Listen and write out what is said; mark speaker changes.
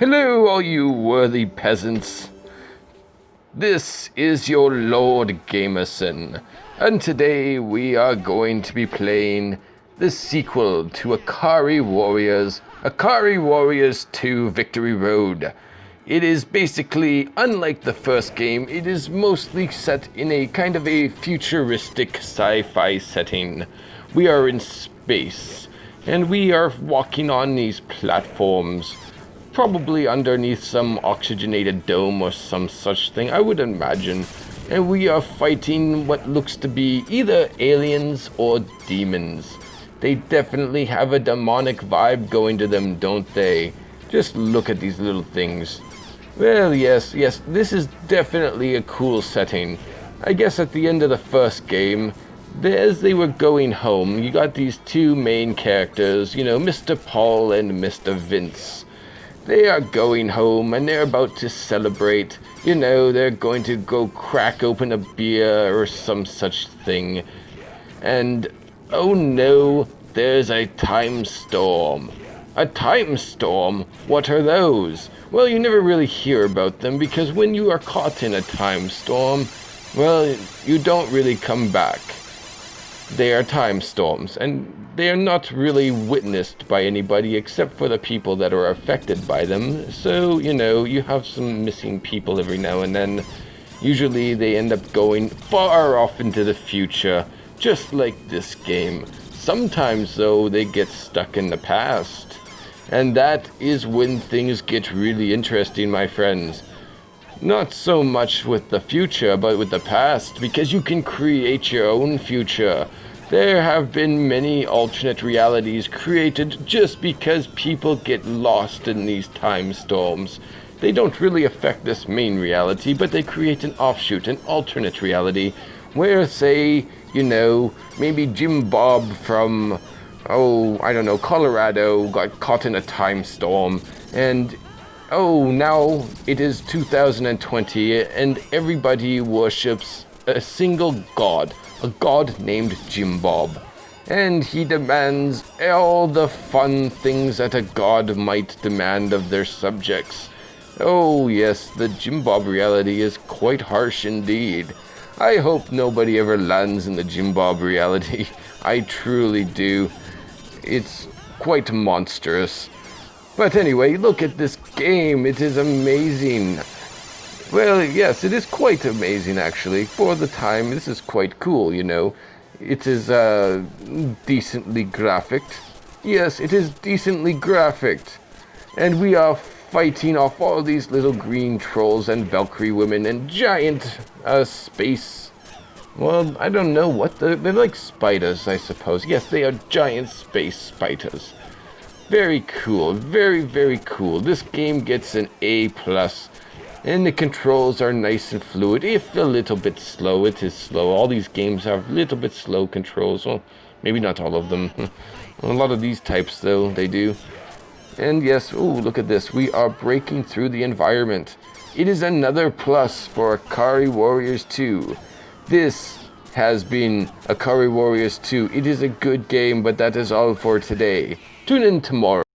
Speaker 1: Hello, all you worthy peasants. This is your Lord Gamerson, and today we are going to be playing the sequel to Ikari Warriors, Ikari Warriors 2 Victory Road. It is basically, unlike the first game, it is mostly set in a kind of a futuristic sci-fi setting. We are in space, and we are walking on these platforms. Probably underneath some oxygenated dome or some such thing, I would imagine. And we are fighting what looks to be either aliens or demons. They definitely have a demonic vibe going to them, don't they? Just look at these little things. Well, yes, this is definitely a cool setting. I guess at the end of the first game, as they were going home, you got these two main characters, Mr. Paul and Mr. Vince. They are going home and they're about to celebrate. They're going to go crack open a beer or some such thing. And, oh no, there's a time storm. A time storm? What are those? Well, you never really hear about them because when you are caught in a time storm, well, you don't really come back. They are time storms, and they are not really witnessed by anybody except for the people that are affected by them. So, you have some missing people every now and then. Usually they end up going far off into the future, just like this game. Sometimes, though, they get stuck in the past. And that is when things get really interesting, my friends. Not so much with the future, but with the past, because you can create your own future. There have been many alternate realities created just because people get lost in these time storms. They don't really affect this main reality, but they create an offshoot, an alternate reality, where, say, maybe Jim Bob from, Colorado got caught in a time storm, and now it is 2020, and everybody worships a single god, a god named Jim Bob. And he demands all the fun things that a god might demand of their subjects. Oh yes, the Jim Bob reality is quite harsh indeed. I hope nobody ever lands in the Jim Bob reality. I truly do. It's quite monstrous. But anyway, look at this game. It is amazing. Well, yes, it is quite amazing, actually. For the time, this is quite cool, It is, decently graphicked. Yes, it is decently graphicked. And we are fighting off all these little green trolls and Valkyrie women and giant, space... Well, I don't know what they're like spiders, I suppose. Yes, they are giant space spiders. Very cool. Very, very cool. This game gets an A+. And the controls are nice and fluid, if a little bit slow. It is slow. All these games have a little bit slow controls. Well, maybe not all of them. A lot of these types, though, they do. And yes, look at this. We are breaking through the environment. It is another plus for Ikari Warriors 2. This has been Ikari Warriors 2. It is a good game, but that is all for today. Tune in tomorrow.